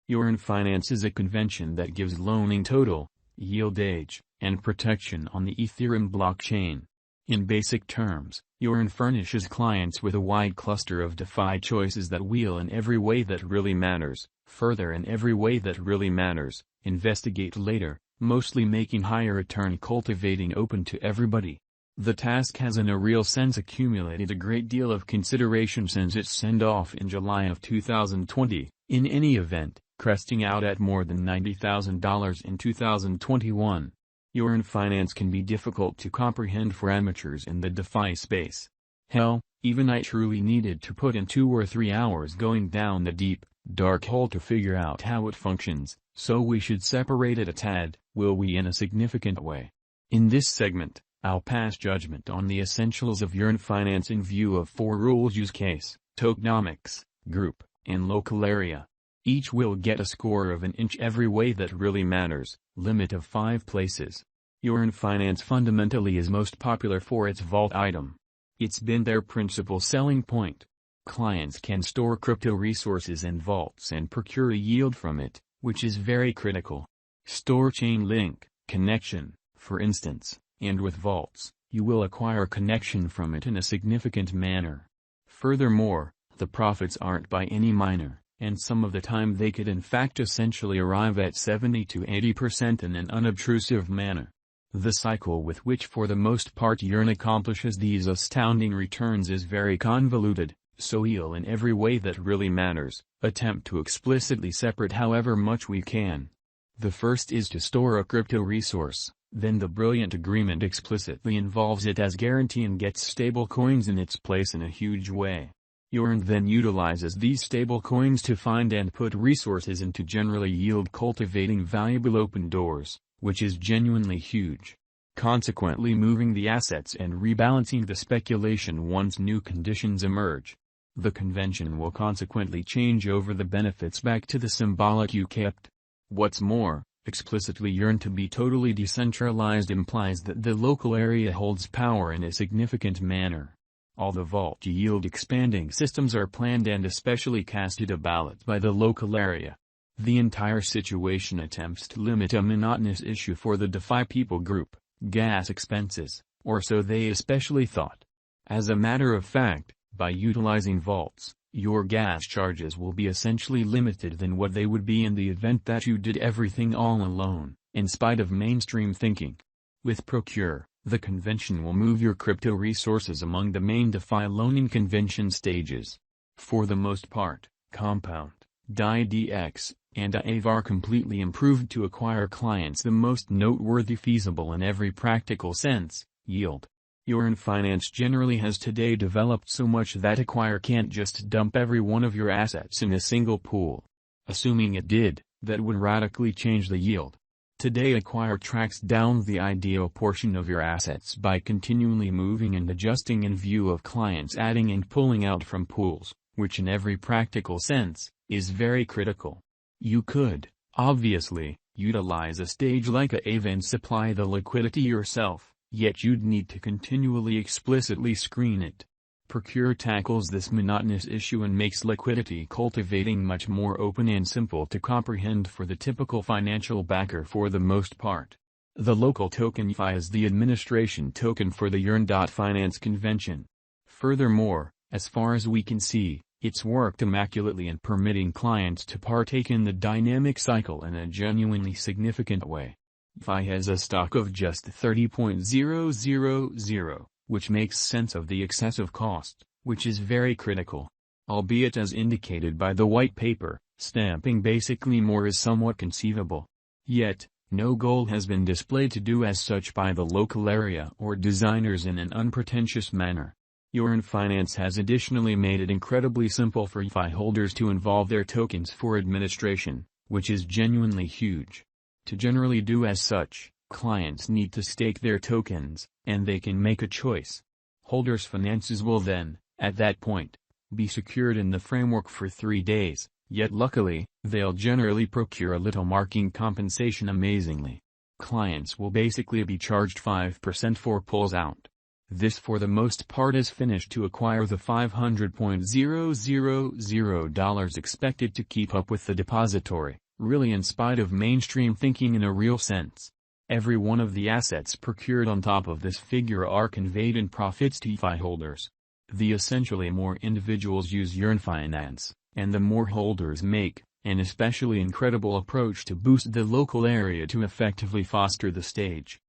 Yearnfinance is a convention that gives loaning total, yield age, and protection on the Ethereum blockchain. In basic terms, Yearn furnishes clients with a wide cluster of DeFi choices that wheel in every way that really matters, further in every way that really matters, investigate later, mostly making higher return cultivating open to everybody. The task has in a real sense accumulated a great deal of consideration since its send-off in July of 2020, in any event, cresting out at more than $90,000 in 2021. Yearnfinance can be difficult to comprehend for amateurs in the DeFi space. Hell, even I truly needed to put in 2 or 3 hours going down the deep, dark hole to figure out how it functions, so we should separate it a tad, will we, in a significant way. In this segment, I'll pass judgment on the essentials of Yearnfinance in view of 4 rules: use case, tokenomics, group, and local area. Each will get a score of an inch every way that really matters, limit of 5 places. Yearnfinance fundamentally is most popular for its vault item. It's been their principal selling point. Clients can store crypto resources in vaults and procure a yield from it, which is very critical. Store chain link, connection, for instance, and with vaults, you will acquire connection from it in a significant manner. Furthermore, the profits aren't by any minor, and some of the time they could in fact essentially arrive at 70 to 80% in an unobtrusive manner. The cycle with which for the most part Yearn accomplishes these astounding returns is very convoluted, so we'll in every way that really matters, attempt to explicitly separate however much we can. The first is to store a crypto resource, then the brilliant agreement explicitly involves it as guarantee and gets stable coins in its place in a huge way. Yearn then utilizes these stable coins to find and put resources into generally yield cultivating valuable open doors, which is genuinely huge. Consequently moving the assets and rebalancing the speculation once new conditions emerge. The convention will consequently change over the benefits back to the symbolic you kept. What's more, explicitly Yearn to be totally decentralized implies that the local area holds power in a significant manner. All the vault yield expanding systems are planned and especially casted a ballot by the local area. The entire situation attempts to limit a monotonous issue for the DeFi people group, gas expenses, or so they especially thought. As a matter of fact, by utilizing vaults, your gas charges will be essentially limited than what they would be in the event that you did everything all alone, in spite of mainstream thinking. With Procure, the convention will move your crypto resources among the main DeFi loaning convention stages. For the most part, Compound, DIDX, and Aave are completely improved to acquire clients the most noteworthy feasible in every practical sense, yield. Yearnfinance generally has today developed so much that acquire can't just dump every one of your assets in a single pool. Assuming it did, that would radically change the yield. Today acquire tracks down the ideal portion of your assets by continually moving and adjusting in view of clients adding and pulling out from pools, which in every practical sense, is very critical. You could, obviously, utilize a stage like Aave and supply the liquidity yourself, yet you'd need to continually explicitly screen it. Procure tackles this monotonous issue and makes liquidity cultivating much more open and simple to comprehend for the typical financial backer for the most part. The local token YFI is the administration token for the yearn.finance convention. Furthermore, as far as we can see, it's worked immaculately in permitting clients to partake in the dynamic cycle in a genuinely significant way. YFI has a stock of just 30.000, which makes sense of the excessive cost, which is very critical. Albeit as indicated by the white paper, stamping basically more is somewhat conceivable. Yet, no goal has been displayed to do as such by the local area or designers in an unpretentious manner. Yearnfinance has additionally made it incredibly simple for YFI holders to involve their tokens for administration, which is genuinely huge. To generally do as such, clients need to stake their tokens, and they can make a choice. Holders' finances will then, at that point, be secured in the framework for 3 days, yet luckily, they'll generally procure a little marking compensation amazingly. Clients will basically be charged 5% for pulls out. This for the most part is finished to acquire the $500,000 expected to keep up with the depository, really in spite of mainstream thinking in a real sense. Every one of the assets procured on top of this figure are conveyed in profits to DeFi holders. The essentially more individuals use yearnfinance, and the more holders make an especially incredible approach to boost the local area to effectively foster the stage.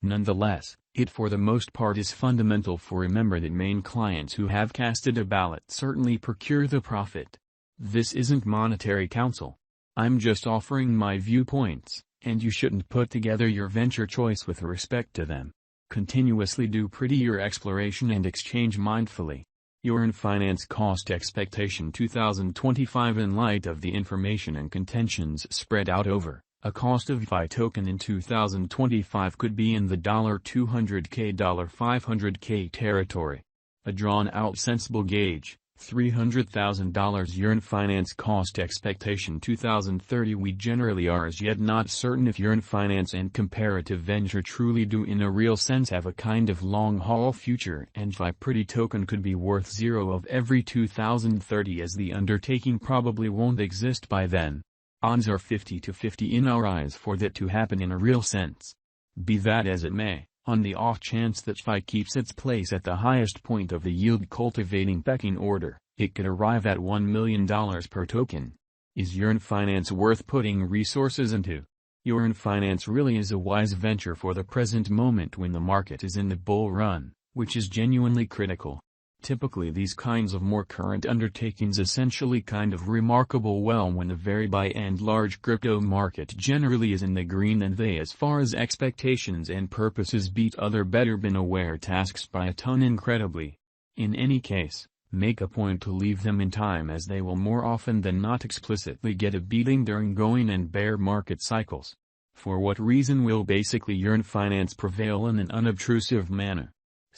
Nonetheless, it for the most part is fundamental for remember that main clients who have casted a ballot certainly procure the profit. This isn't monetary counsel. I'm just offering my viewpoints, and you shouldn't put together your venture choice with respect to them. Continuously do prettier exploration and exchange mindfully. Yearnfinance Cost Expectation 2025 In light of the information and contentions spread out over, a cost of DeFi token in 2025 could be in the $200K $500K territory. A drawn-out sensible gauge, $300,000 yearnfinance cost expectation 2030 We generally are as yet not certain if yearnfinance and comparative venture truly do in a real sense have a kind of long-haul future and DeFi pretty token could be worth zero of every 2030 as the undertaking probably won't exist by then. Odds are 50-50 in our eyes for that to happen in a real sense. Be that as it may, on the off chance that DeFi keeps its place at the highest point of the yield-cultivating pecking order, it could arrive at $1 million per token. Is yearnfinance worth putting resources into? Yearnfinance really is a wise venture for the present moment when the market is in the bull run, which is genuinely critical. Typically these kinds of more current undertakings essentially kind of remarkable well when the very buy and large crypto market generally is in the green and they as far as expectations and purposes beat other better been aware tasks by a ton incredibly. In any case, make a point to leave them in time as they will more often than not explicitly get a beating during going and bear market cycles. For what reason will basically yearnfinance prevail in an unobtrusive manner?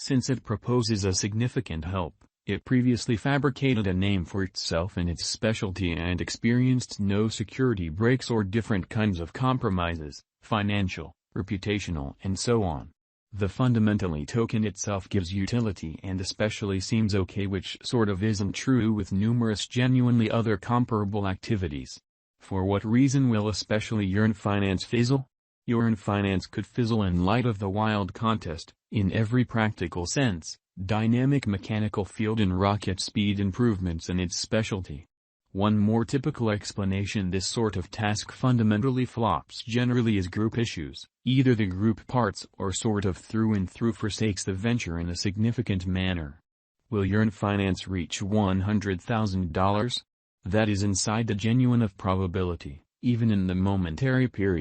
Since it proposes a significant help, it previously fabricated a name for itself in its specialty and experienced no security breaks or different kinds of compromises, financial, reputational and so on. The fundamentally token itself gives utility and especially seems okay, which sort of isn't true with numerous genuinely other comparable activities. For what reason will especially yearnfinance fizzle? Yearnfinance could fizzle in light of the wild contest, in every practical sense, dynamic mechanical field and rocket speed improvements in its specialty. One more typical explanation this sort of task fundamentally flops generally is group issues. Either the group parts or sort of through and through forsakes the venture in a significant manner. Will yearnfinance reach $100,000? That is inside the genuine of probability, even in the momentary period.